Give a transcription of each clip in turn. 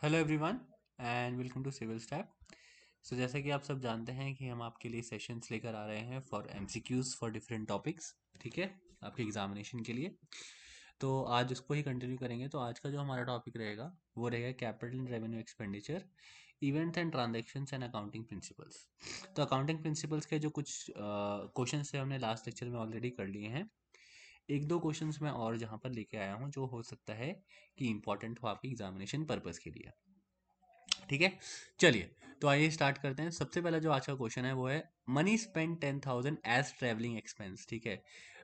Hello everyone and welcome to Civil Step. So जैसे कि आप सब जानते हैं कि हम आपके लिए सेशंस लेकर आ रहे हैं for MCQs for different topics. ठीक है, आपके एग्जामिनेशन के लिए। तो आज उसको ही कंटिन्यू करेंगे। तो आज का जो हमारा टॉपिक रहेगा वो रहेगा capital and revenue expenditure, events and transactions and accounting principles. तो अकाउंटिंग प्रिंसिपल्स के जो कुछ क्वेश्चन से हमने लास्ट लेक्चर में ऑलरेडी कर लिए हैं। एक दो क्वेश्चंस मैं और जहाँ पर लेके आया हूँ जो हो सकता है कि इंपॉर्टेंट हो आपके एग्जामिनेशन पर्पस के लिए। ठीक है, चलिए तो आइए स्टार्ट करते हैं। सबसे पहला जो आज का क्वेश्चन है वो है money spend 10,000 as travelling expense. ठीक है,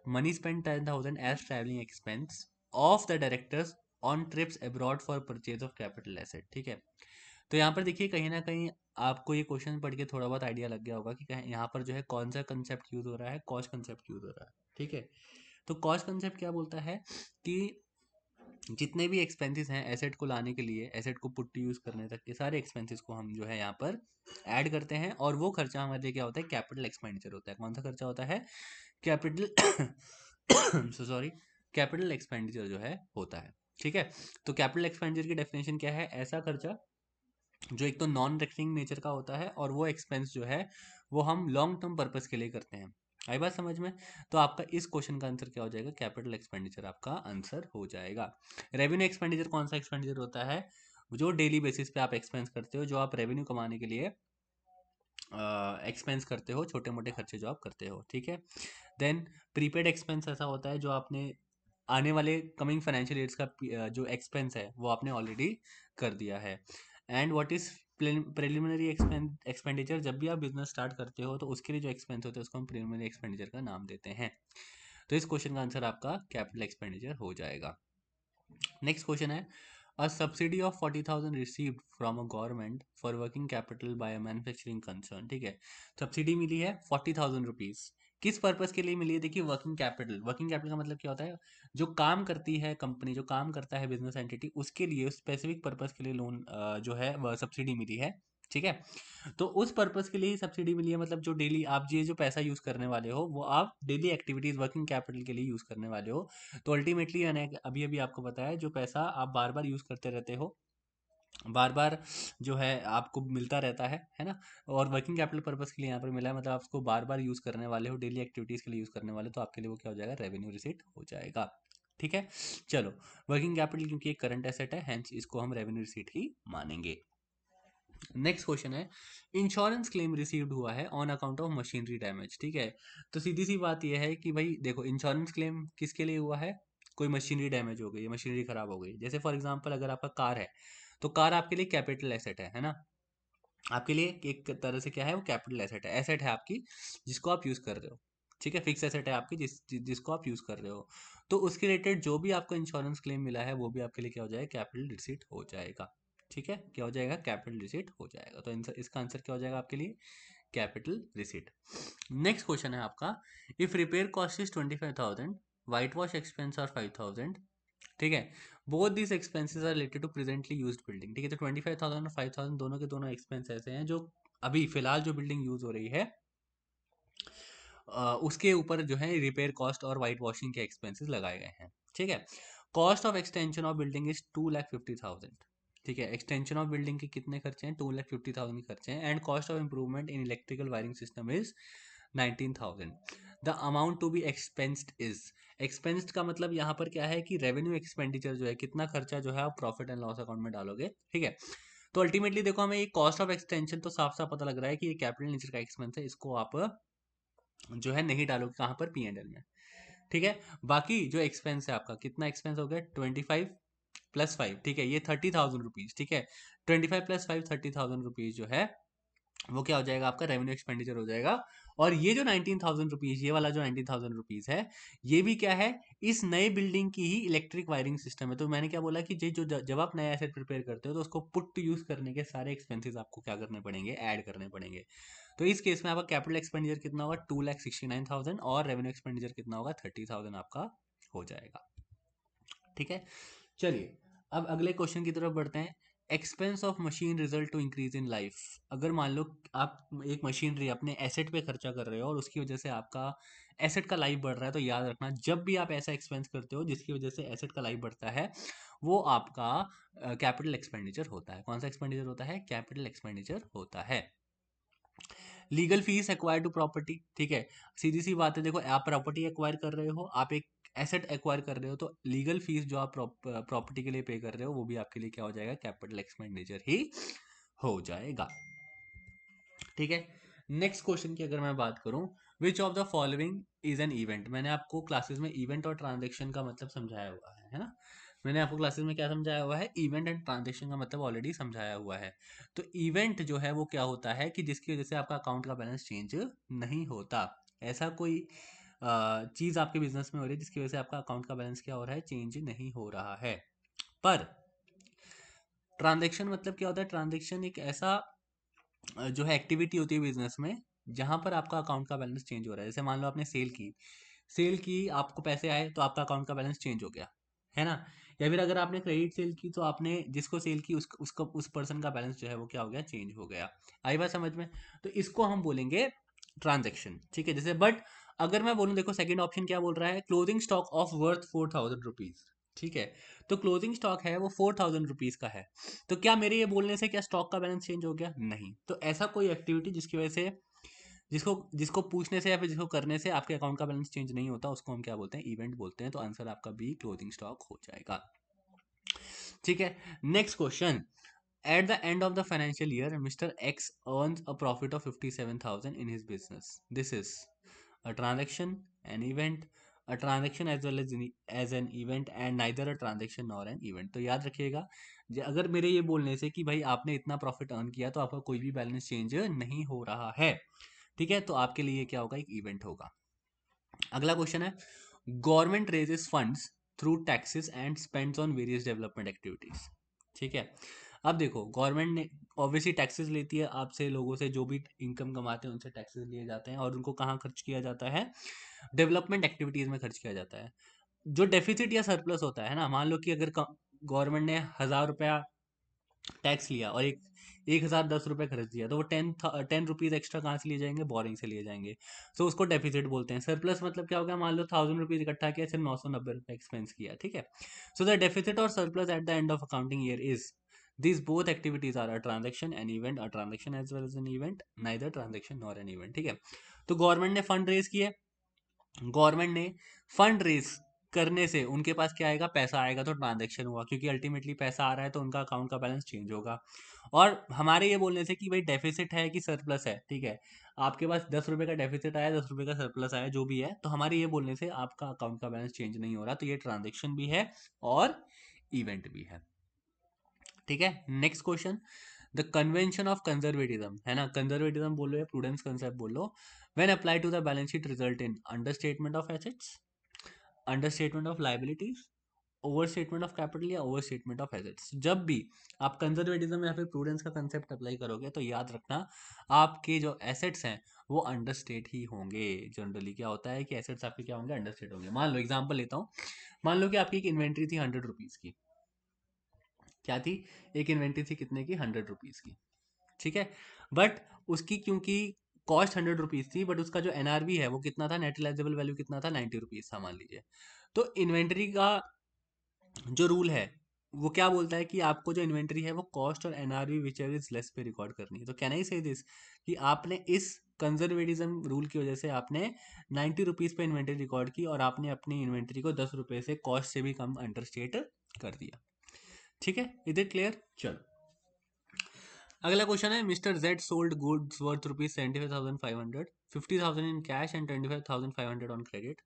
money spend 10,000 as travelling expense of the directors on trips abroad for purchase of capital asset. ठीक है, तो यहाँ पर देखिए कहीं ना कहीं आपको ये क्वेश्चन पढ़ के थोड़ा बहुत आइडिया लग गया होगा कि यहाँ पर जो है कौन सा कंसेप्ट यूज हो रहा है, कॉस्ट कंसेप्ट यूज हो रहा है। ठीक है, तो कॉस्ट कंसेप्ट क्या बोलता है कि जितने भी एक्सपेंसेस हैं एसेट को लाने के लिए, एसेट को पुट टू यूज करने तक के सारे एक्सपेंसेस को हम जो है यहाँ पर ऐड करते हैं, और वो खर्चा हमारे लिए क्या होता है, कैपिटल एक्सपेंडिचर होता है। कौन सा खर्चा होता है, capital so sorry, capital expenditure जो है होता है। ठीक है, तो कैपिटल एक्सपेंडिचर की डेफिनेशन क्या है, ऐसा खर्चा जो एक तो नॉन रेकरिंग नेचर का होता है और वो एक्सपेंस जो है वो हम लॉन्ग टर्म पर्पस के लिए करते हैं। आई बात समझ में? तो आपका इस क्वेश्चन का आंसर क्या हो जाएगा, कैपिटल एक्सपेंडिचर आपका आंसर हो जाएगा। रेवेन्यू एक्सपेंडिचर कौन सा एक्सपेंडिचर होता है, जो डेली बेसिस पे आप एक्सपेंस करते हो, जो आप रेवेन्यू कमाने के लिए एक्सपेंस करते हो, छोटे मोटे खर्चे जो आप करते हो। ठीक है, देन प्रीपेड एक्सपेंस ऐसा होता है जो आपने आने वाले कमिंग फाइनेंशियल ईयर्स का जो एक्सपेंस है वो आपने ऑलरेडी कर दिया है। And what is preliminary expenditure, जब भी आप बिजनेस स्टार्ट करते हो तो उसके लिए जो एक्सपेंस होते हैं उसको हम प्रिलिमिनरी एक्सपेंडिचर का नाम देते हैं। तो इस क्वेश्चन का आंसर आपका कैपिटल एक्सपेंडिचर हो जाएगा। नेक्स्ट क्वेश्चन है a subsidy of 40,000 received from a government for working capital by a manufacturing concern. ठीक है, सब्सिडी मिली है 40,000 रुपीज। किस पर्पस के लिए मिली है, देखिए वर्किंग कैपिटल। वर्किंग कैपिटल का मतलब क्या होता है, जो काम करती है कंपनी, जो काम करता है बिजनेस एंटिटी, उसके लिए स्पेसिफिक पर्पस के लिए लोन जो है वह सब्सिडी मिली है। ठीक है, तो उस पर्पस के लिए ही सब्सिडी मिली है, मतलब जो डेली आप ये जो पैसा यूज करने वाले हो वो आप डेली एक्टिविटीज वर्किंग कैपिटल के लिए यूज करने वाले हो। तो अल्टीमेटली मैंने अभी अभी आपको बताया, जो पैसा आप बार बार यूज करते रहते हो, बार बार जो है आपको मिलता रहता है ना, और वर्किंग कैपिटल पर्पस के लिए यहाँ पर मिला है, मतलब आप उसको बार बार यूज करने वाले हो, डेली एक्टिविटीज के लिए यूज करने वाले हो, तो आपके लिए वो क्या हो जाएगा, रेवेन्यू रिसीट हो जाएगा। ठीक है, चलो, वर्किंग कैपिटल क्योंकि एक करंट एसेट है, हेंस इसको हम रेवेन्यू रिसीट ही मानेंगे। नेक्स्ट क्वेश्चन है इंश्योरेंस क्लेम रिसीव्ड हुआ है on account of machinery damage. ठीक है, तो सीधी सी बात यह है कि भाई देखो, इंश्योरेंस क्लेम किसके लिए हुआ है, कोई मशीनरी डैमेज हो गई, मशीनरी खराब हो गई। जैसे फॉर एग्जांपल अगर आपका कार है तो कार आपके लिए कैपिटल एसेट है ना, आपके लिए एक तरह से क्या है, वो कैपिटल एसेट है, एसेट है आपकी जिसको आप यूज कर रहे हो। ठीक है, फिक्स एसेट है आपकी जिसको आप यूज कर रहे हो। तो उसके रिलेटेड जो भी आपको इंश्योरेंस क्लेम मिला है वो भी आपके लिए क्या हो जाएगा, कैपिटल रिसीट हो जाएगा। ठीक है, क्या हो जाएगा, कैपिटल रिसीट हो जाएगा। तो इसका आंसर क्या हो जाएगा आपके लिए, कैपिटल रिसीट। नेक्स्ट क्वेश्चन है आपका if repair cost is 25,000, white wash expense are 5,000। ठीक है, both this expenses are related to presently used building. ठीक है, तो 25,000 और 5,000 दोनों के दोनों एक्सपेंस ऐसे हैं जो अभी फिलहाल जो बिल्डिंग यूज हो रही है उसके ऊपर जो है रिपेयर कॉस्ट और वाइट वॉशिंग के एक्सपेंसेस लगाए गए हैं। ठीक है, cost of extension of building is 2,50,000। ठीक है, एक्सटेंशन ऑफ बिल्डिंग के कितने खर्चे हैं, 2,50,000 के खर्चे हैं। And cost of improvement in electrical wiring system is 19,000। The amount to be expensed is, expensed का मतलब यहाँ पर क्या है कि रेवेन्यू एक्सपेंडिचर जो है, कितना खर्चा जो है आप प्रॉफिट एंड लॉस अकाउंट में डालोगे। ठीक है, तो अल्टीमेटली देखो हमें ये कॉस्ट ऑफ एक्सटेंशन तो साफ साफ पता लग रहा है कि ये कैपिटल नेचर का एक्सपेंस है, इसको आप जो है नहीं डालोगे कहाँ पर, पी एंड एल में। ठीक है, बाकी जो एक्सपेंस है आपका, कितना एक्सपेंस हो गया, 25 + 5। ठीक है, ये 30,000 रुपीज। ठीक है, 25 + 5 30,000 रुपीज जो है वो क्या हो जाएगा, आपका रेवेन्यू एक्सपेंडिचर हो जाएगा। और ये जो 19,000 रुपीज, ये वाला जो 19,000 रुपीज है, ये भी क्या है, इस नए बिल्डिंग की ही इलेक्ट्रिक वायरिंग सिस्टम है। तो मैंने क्या बोला कि जो जब आप नया एसेट प्रिपेयर करते हो तो उसको पुट टू यूज करने के सारे एक्सपेंसेस आपको क्या करने पड़ेंगे, ऐड करने पड़ेंगे। तो इस केस में आपका कैपिटल एक्सपेंडिचर कितना होगा, 2,69,000, और रेवेन्यू एक्सपेंडिचर कितना होगा, 30,000 आपका हो जाएगा। ठीक है, चलिए अब अगले क्वेश्चन की तरफ बढ़ते हैं। Expense of machine result to increase in life. अगर मान लो आप एक मशीनरी अपने एसेट पे खर्चा कर रहे हो और उसकी वजह से आपका एसेट का लाइफ बढ़ रहा है, तो याद रखना जब भी आप ऐसा एक्सपेंस करते हो जिसकी वजह से एसेट का लाइफ बढ़ता है, वो आपका कैपिटल एक्सपेंडिचर होता है। कौन सा एक्सपेंडिचर होता है? कैपिटल एक्सपेंडिचर होता है। Legal fee acquire to property, ठीक है, सीधी सी बात है, देखो आप प्रॉपर्टी एक्वायर कर रहे हो, आप एक एसेट एक्वायर कर रहे हो, तो लीगल फीस जो आप प्रॉपर्टी के लिए पे कर रहे हो वो भी आपके लिए क्या हो जाएगा? कैपिटल एक्सपेंडिचर ही हो जाएगा। ठीक है, नेक्स्ट क्वेश्चन की अगर मैं बात करूं, विच of the following is an event. मैंने आपको क्लासेस में इवेंट और ट्रांजेक्शन का मतलब समझाया हुआ है ना? मैंने आपको क्लासेस में क्या समझाया हुआ है? इवेंट एंड ट्रांजेक्शन का मतलब ऑलरेडी समझाया हुआ है। तो इवेंट जो है वो क्या होता है कि जिसकी वजह से आपका अकाउंट का बैलेंस चेंज नहीं होता। ऐसा कोई चीज आपके बिजनेस में हो रही है जिसकी वजह से आपका अकाउंट का बैलेंस क्या हो रहा है? चेंज नहीं हो रहा है। पर ट्रांजेक्शन मतलब क्या होता है? ट्रांजेक्शन एक ऐसा जो है एक्टिविटी होती है बिजनेस में जहां पर आपका अकाउंट का बैलेंस चेंज हो रहा है। जैसे मान लो आपने सेल की आपको पैसे आए तो आपका अकाउंट का बैलेंस चेंज हो गया, है ना? या फिर अगर आपने क्रेडिट सेल की तो आपने जिसको सेल की उस पर्सन का बैलेंस जो है वो क्या हो गया? चेंज हो गया। आई बात समझ में? तो इसको हम बोलेंगे ट्रांजेक्शन, ठीक है। जैसे बट अगर मैं बोलूं, देखो सेकंड ऑप्शन क्या बोल रहा है? Closing stock of worth 4000 rupees, ठीक है। तो क्लोजिंग स्टॉक है वो 4000 रुपीज का है। तो क्या मेरे ये बोलने से क्या स्टॉक का बैलेंस चेंज हो गया? नहीं। तो ऐसा कोई एक्टिविटी जिसकी वजह से जिसको जिसको पूछने से या फिर जिसको करने से आपके अकाउंट का बैलेंस चेंज नहीं होता, उसको हम क्या बोलते हैं? इवेंट बोलते हैं। तो आंसर आपका बी क्लोजिंग स्टॉक हो जाएगा। ठीक है, next question. At the end of the financial year mister x earns a profit of 57,000 in his business. This is a transaction, an event, a transaction as well as an event and neither a transaction nor an event। तो याद रखिएगा, अगर मेरे ये बोलने से कि भाई आपने इतना प्रॉफिट अर्न किया तो आपका कोई भी बैलेंस चेंज नहीं हो रहा है, ठीक है, तो आपके लिए क्या होगा? एक इवेंट होगा। अगला क्वेश्चन है, government raises funds through taxes and spends on various development activities. ठीक है, अब देखो गवर्नमेंट ने ऑब्वियसली टैक्सेस लेती है आपसे, लोगों से जो भी इनकम कमाते हैं उनसे टैक्सेस लिए जाते हैं और उनको कहाँ खर्च किया जाता है? डेवलपमेंट एक्टिविटीज में खर्च किया जाता है। जो डेफिसिट या सरप्लस होता है ना, मान लो कि अगर गवर्नमेंट ने 1000 रुपया टैक्स लिया और 1010 रुपये खर्च दिया, तो वो 10 रुपीज एक्स्ट्रा कहाँ से लिए जाएंगे? बोरिंग से लिए जाएंगे। तो उसको डेफिसिट बोलते हैं। सरप्लस मतलब क्या हो गया? मान लो 1000 रुपीज इकट्ठा किया, सिर्फ 990 रुपये एक्सपेंस किया, ठीक है। सो द डेफिसिट और surplus at the end of accounting year is these both activities are a transaction, an event, a transaction as well as an event, neither transaction nor an event। ठीक है, तो government ने fund raise किया, government ने fund raise करने से उनके पास क्या आएगा? पैसा आएगा, तो ट्रांजैक्शन हुआ, क्योंकि अल्टीमेटली पैसा आ रहा है तो उनका अकाउंट का बैलेंस चेंज होगा। और हमारे ये बोलने से कि भाई डेफिसिट है कि सरप्लस है, ठीक है, आपके पास 10 रुपए का डेफिसिट आया, 10 रुपए का सरप्लस आया, जो भी है, तो हमारे ये बोलने से आपका अकाउंट का बैलेंस चेंज नहीं हो रहा, तो ये ट्रांजेक्शन भी है और इवेंट भी है। ठीक है, next question. The convention of conservatism, है ना, कंजर्वेटिज्म बोलो या प्रूडेंस कंसेप्ट बोलो, when apply to the balance sheet result in understatement of assets, understatement of liabilities, over statement of capital या ओवर स्टेटमेंट ऑफ एसेट्स। जब भी आप conservatism या फिर प्रूडेंस का कंसेप्ट अप्लाई करोगे तो याद रखना आपके जो एसेट्स हैं वो अंडरस्टेट ही होंगे। जनरली क्या होता है कि एसेट्स आपके क्या होंगे? अंडरस्टेट होंगे। मान लो एग्जांपल लेता हूँ, मान लो कि आपकी एक इन्वेंट्री थी 100 रुपीज की। क्या थी? एक इन्वेंट्री थी कितने की? 100 रुपीज की, ठीक है। बट उसकी क्योंकि कॉस्ट 100 रुपीज थी, बट उसका जो एनआरवी है वो कितना था? नेट रिलाइजेबल वैल्यू कितना था? 90 रुपीज था, मान लीजिए। तो इन्वेंट्री का जो रूल है वो क्या बोलता है कि आपको जो इन्वेंट्री है वो कॉस्ट और NRV which ever is less पे रिकॉर्ड करनी है। तो कैन आई से दिस कि आपने इस कंजर्वेटिज्म रूल की वजह से आपने 90 रुपीज पे इन्वेंट्री रिकॉर्ड की और आपने अपनी इन्वेंट्री को 10 रुपए से कॉस्ट से भी कम अंडरस्टेट कर दिया। ठीक है, इज इट क्लियर? चलो, अगला क्वेश्चन है, mister Z sold goods worth ₹75,500, 50,000 in cash and 25,500 on credit.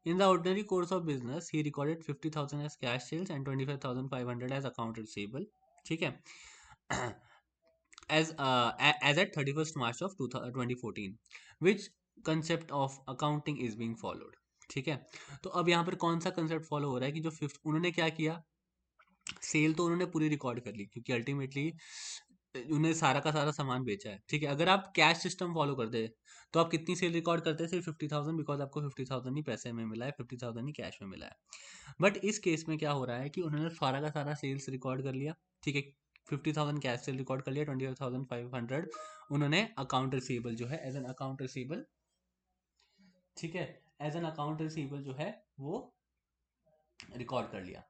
In the ordinary course of business, he recorded 50,000 as cash sales and 25,500 as account receivable. ठीक है, as at 31st March of 2014. Which concept of accounting is being followed? ठीक है, तो अब यहाँ पर कौन सा कंसेप्ट फॉलो हो रहा है कि जो फिफ्थ उन्होंने क्या किया? सेल तो उन्होंने पूरी रिकॉर्ड कर ली क्योंकि अल्टीमेटली उन्हें सारा का सारा सामान बेचा है, ठीक है। अगर आप कैश सिस्टम फॉलो करते तो आप कितनी सेल रिकॉर्ड करते? सिर्फ 50,000, बिकॉज आपको 50,000 ही पैसे में मिला है, 50,000 ही कैश में मिला है। बट इस केस में क्या हो रहा है कि उन्होंने सारा का सारा सेल्स रिकॉर्ड कर लिया, ठीक है। 50,000 कैश सेल रिकॉर्ड कर लिया, 25,500 उन्होंने अकाउंट रिसीवेबल जो है एज एन अकाउंट रिसीवेबल, ठीक है, एज एन अकाउंट रिसीवेबल जो है वो रिकॉर्ड कर लिया।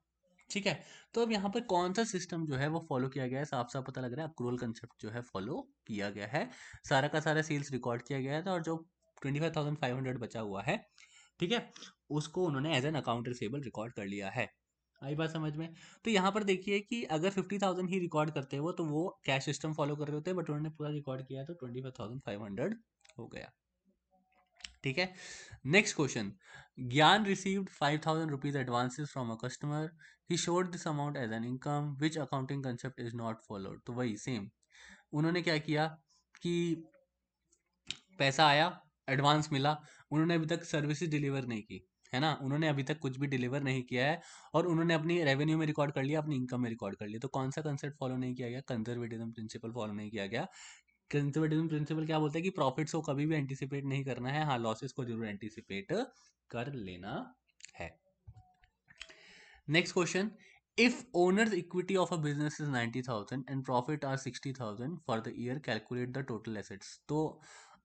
ठीक है, तो अब यहाँ पर कौन सा सिस्टम जो है वो फॉलो किया गया है, साफ साफ पता लग रहा है अक्रूवल कंसेप्ट जो है फॉलो किया गया है। सारा का सारा सेल्स रिकॉर्ड किया गया था और जो 25,500 बचा हुआ है, ठीक है, उसको उन्होंने as an account receivable record कर लिया है। आई बात समझ में? तो यहाँ पर देखिए कि अगर 50,000 ही रिकॉर्ड करते हो तो वो कैश सिस्टम फॉलो कर रहे होते, बट उन्होंने पूरा रिकॉर्ड किया तो 25,500 हो गया। ठीक है, next question, Gyan received 5,000 rupees advances from a customer, he showed this amount as an income, which accounting concept is not followed. तो वही सेम, उन्होंने क्या किया कि पैसा आया, एडवांस मिला, उन्होंने अभी तक सर्विसेज डिलीवर नहीं की, है ना, उन्होंने अभी तक कुछ भी डिलीवर नहीं किया है, और उन्होंने अपनी रेवेन्यू में रिकॉर्ड कर लिया, अपनी इनकम में रिकॉर्ड कर लिया। तो कौन सा कंसेप्ट फॉलो नहीं किया गया? कंजर्वेटिज्म प्रिंसिपल फॉलो नहीं किया गया। कंजर्वेटिज्म प्रिंसिपल क्या बोलता है कि प्रॉफिट्स को कभी भी एंटिसिपेट नहीं करना है, हाँ लॉसेस को जरूर एंटिसिपेट कर लेना है। Next question, if owner's equity of a business is 90,000 and profit are 60,000 for the year, calculate the total assets. तो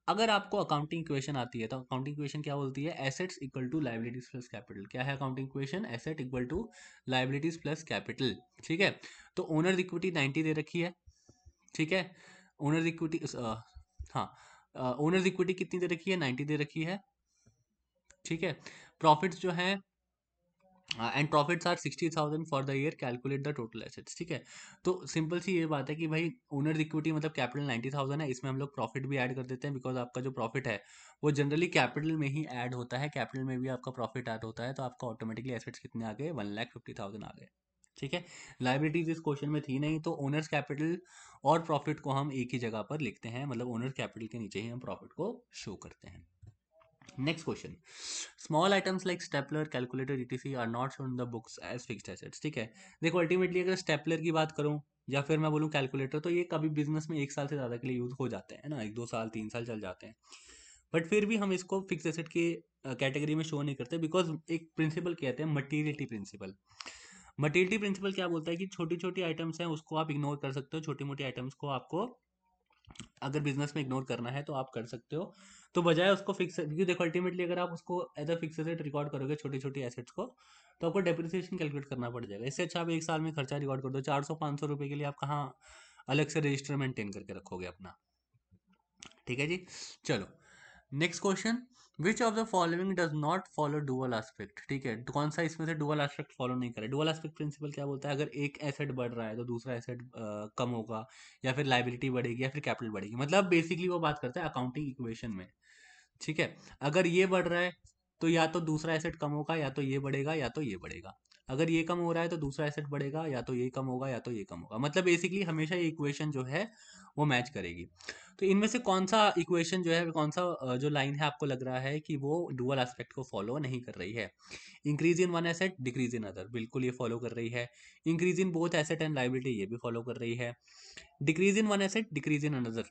अगर आपको अकाउंटिंग इक्वेशन आती है तो अकाउंटिंग इक्वेशन क्या बोलती है? Assets equal to liabilities plus capital. क्या है accounting equation? Asset equal to liabilities plus capital. ठीक है, तो ओनर्स इक्विटी 90 दे रखी है, ठीक है, ओनर्स इक्विटी, हाँ, ओनर्स इक्विटी कितनी दे रखी है? 90 दे रखी है, ठीक है, प्रॉफिट्स जो है and profits are 60,000 for the year, calculate the total assets. ठीक है, तो सिंपल सी ये बात है कि भाई ओनर्स इक्विटी मतलब कैपिटल 90,000 है, इसमें हम लोग प्रॉफिट भी ऐड कर देते हैं, बिकॉज आपका जो प्रॉफिट है वो जनरली कैपिटल में ही ऐड होता है, कैपिटल में भी आपका प्रॉफिट ऐड होता है, तो आपका ऑटोमेटिकली एसेट्स कितने आ गए? 1,50,000 आ गए। ठीक है, लाइबिलिटीज इस क्वेश्चन में थी नहीं, तो ओनर्स कैपिटल और प्रॉफिट को हम एक ही जगह पर लिखते हैं, मतलब ओनर्स कैपिटल के नीचे ही हम प्रॉफिट को शो करते हैं। Next question, small items like stapler, calculator etc are not shown in the books as fixed assets. ठीक है, देखो अल्टीमेटली अगर स्टेपलर की बात करूं या फिर मैं बोलूं कैलकुलेटर, तो ये कभी बिजनेस में 1 साल से ज़्यादा के लिए यूज हो जाते हैं ना, 1-2 साल 3 साल चल जाते हैं, बट फिर भी हम इसको फिक्स एसेट की कैटेगरी में शो नहीं करते, बिकॉज एक प्रिंसिपल कहते हैं मटीरियलिटी प्रिंसिपल। मटीरियलिटी प्रिंसिपल क्या बोलता है कि छोटी छोटी आइटम्स हैं उसको आप इग्नोर कर सकते हो, छोटी मोटी आइटम्स को आपको अगर बिजनेस में इग्नोर करना है तो आप कर सकते हो। तो बजाय उसको फिक्स, क्योंकि देखो अल्टीमेटली अगर आप उसको as a fix asset record करोगे छोटी छोटी एसेट्स को, तो आपको डेप्रिसिएशन कैलकुलेट करना पड़ जाएगा। इससे अच्छा आप 1 साल में खर्चा रिकॉर्ड कर दो, 400-500 रुपए के लिए आप कहाँ अलग से रजिस्टर मेंटेन करके रखोगे अपना। ठीक है जी, चलो next question, which of the following does not follow dual aspect. ठीक है, तो कौन सा इसमें से डुअल एस्पेक्ट फॉलो नहीं करे? डुअल एस्पेक्ट प्रिंसिपल क्या बोलता है? अगर एक एसेट बढ़ रहा है तो दूसरा एसेट कम होगा, या फिर लाइबिलिटी बढ़ेगी या फिर कैपिटल बढ़ेगी, मतलब बेसिकली वो बात करता है अकाउंटिंग इक्वेशन में। ठीक है, अगर ये बढ़ रहा है तो या तो दूसरा एसेट कम होगा, या तो ये बढ़ेगा या तो ये बढ़ेगा। अगर ये कम हो रहा है तो दूसरा एसेट बढ़ेगा, या तो ये कम होगा या तो ये कम होगा, मतलब बेसिकली हमेशा ये इक्वेशन जो है वो मैच करेगी। तो इनमें से कौन सा इक्वेशन जो है, कौन सा जो लाइन है आपको लग रहा है कि वो डुअल एस्पेक्ट को फॉलो नहीं कर रही है? Increase in one asset, decrease in other, बिल्कुल ये फॉलो कर रही है। Increase in both asset and liability, ये भी फॉलो कर रही है। Decrease in one asset, decrease in another,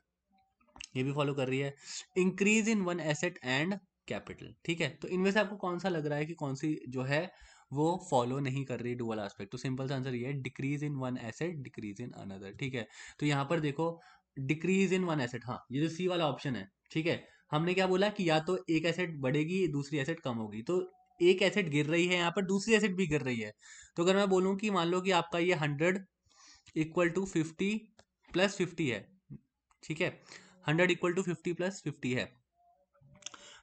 ये भी फॉलो कर रही है। Increase in one asset and capital. ठीक है, तो इनमें से आपको कौन सा लग रहा है कि कौन सी जो है वो फॉलो नहीं कर रही डुअल एस्पेक्ट? तो सिंपल सा आंसर ये है, decrease in one asset, decrease in another. ठीक है, तो यहाँ पर देखो डिक्रीज इन वन एसेट, हाँ ये जो सी वाला ऑप्शन है, ठीक है, हमने क्या बोला कि या तो एक एसेट बढ़ेगी दूसरी एसेट कम होगी, तो एक एसेट गिर रही है यहाँ पर, दूसरी एसेट भी गिर रही है। तो अगर मैं बोलूँ कि मान लो कि आपका ये 100 इक्वल टू 50 प्लस 50 है, ठीक है, 100 इक्वल टू 50 प्लस 50 है,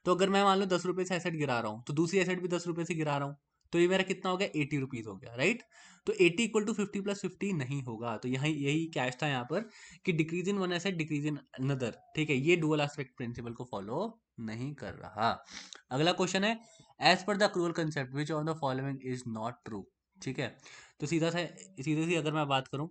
तो अगर मैं मान लो 10 रुपए से एसेट गिरा रहा हूँ तो दूसरी एसेट भी 10 रुपए से गिरा रहा हूँ, तो ये मेरा कितना हो गया? 80 रुपीज हो गया, राइट? तो 80 इक्वल टू 50 प्लस 50 नहीं होगा, तो यहाँ यही कैच था यहाँ पर कि decrease in one asset, decrease in another. ठीक है, ये डुअल एस्पेक्ट प्रिंसिपल को फॉलो नहीं कर रहा। अगला क्वेश्चन है, as per the accrual concept which of the following is not true. ठीक है, तो सीधे सी अगर मैं बात करूं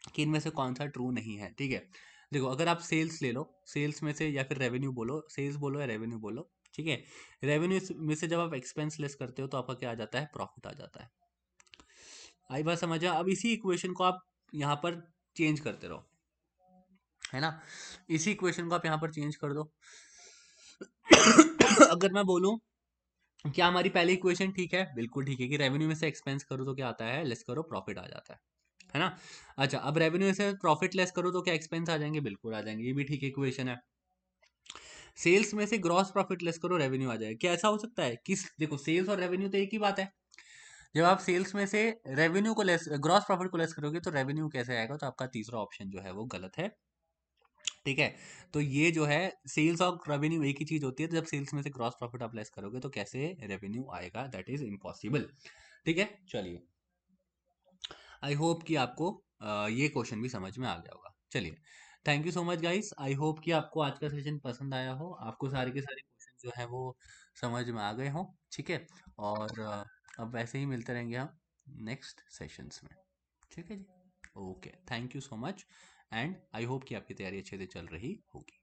कि इनमें से कौन सा ट्रू नहीं है, ठीक है, देखो अगर आप सेल्स ले लो, सेल्स में से या फिर रेवेन्यू बोलो, सेल्स बोलो या रेवेन्यू बोलो, ठीक है, रेवेन्यू में से जब आप एक्सपेंस लेस करते हो तो आपका क्या आ जाता है? प्रॉफिट आ जाता है। आई बात समझ आ? अब इसी इक्वेशन को आप यहाँ पर चेंज करते रहो, है ना, इसी इक्वेशन को आप यहाँ पर चेंज कर दो। अगर मैं बोलूं क्या हमारी पहली इक्वेशन ठीक है? बिल्कुल ठीक है, कि रेवेन्यू में से एक्सपेंस करो तो क्या आता है? लेस करो प्रॉफिट आ जाता है ना। अच्छा, अब रेवेन्यू से प्रॉफिट लेस करो तो क्या एक्सपेंस आ जाएंगे? बिल्कुल आ जाएंगे, ये भी ठीक इक्वेशन है। सेल्स में से ग्रॉस प्रॉफिट लेस करो, रेवेन्यू आ जाएगा। क्या ऐसा हो सकता है? किस, देखो सेल्स और रेवेन्यू तो एक ही बात है। जब आप सेल्स में से रेवेन्यू को लेस, ग्रॉस प्रॉफिट को लेस करोगे तो रेवेन्यू कैसे आएगा? तो आपका तीसरा ऑप्शन जो है वो गलत है। ठीक है, तो ये जो है सेल्स और रेवेन्यू एक ही चीज होती है, तो जब सेल्स में से ग्रॉस प्रॉफिट आप लेस करोगे तो कैसे रेवेन्यू आएगा? That is impossible. ठीक है, चलिए, आई होप कि आपको ये क्वेश्चन भी समझ में आ गया होगा। चलिए, thank you so much guys. I hope कि आपको आज का सेशन पसंद आया हो, आपको सारे के सारे क्वेश्चन जो है वो समझ में आ गए हो। ठीक है, और अब वैसे ही मिलते रहेंगे हम नेक्स्ट सेशंस में। ठीक है जी, okay, thank you so much, and I hope कि आपकी तैयारी अच्छे से चल रही होगी।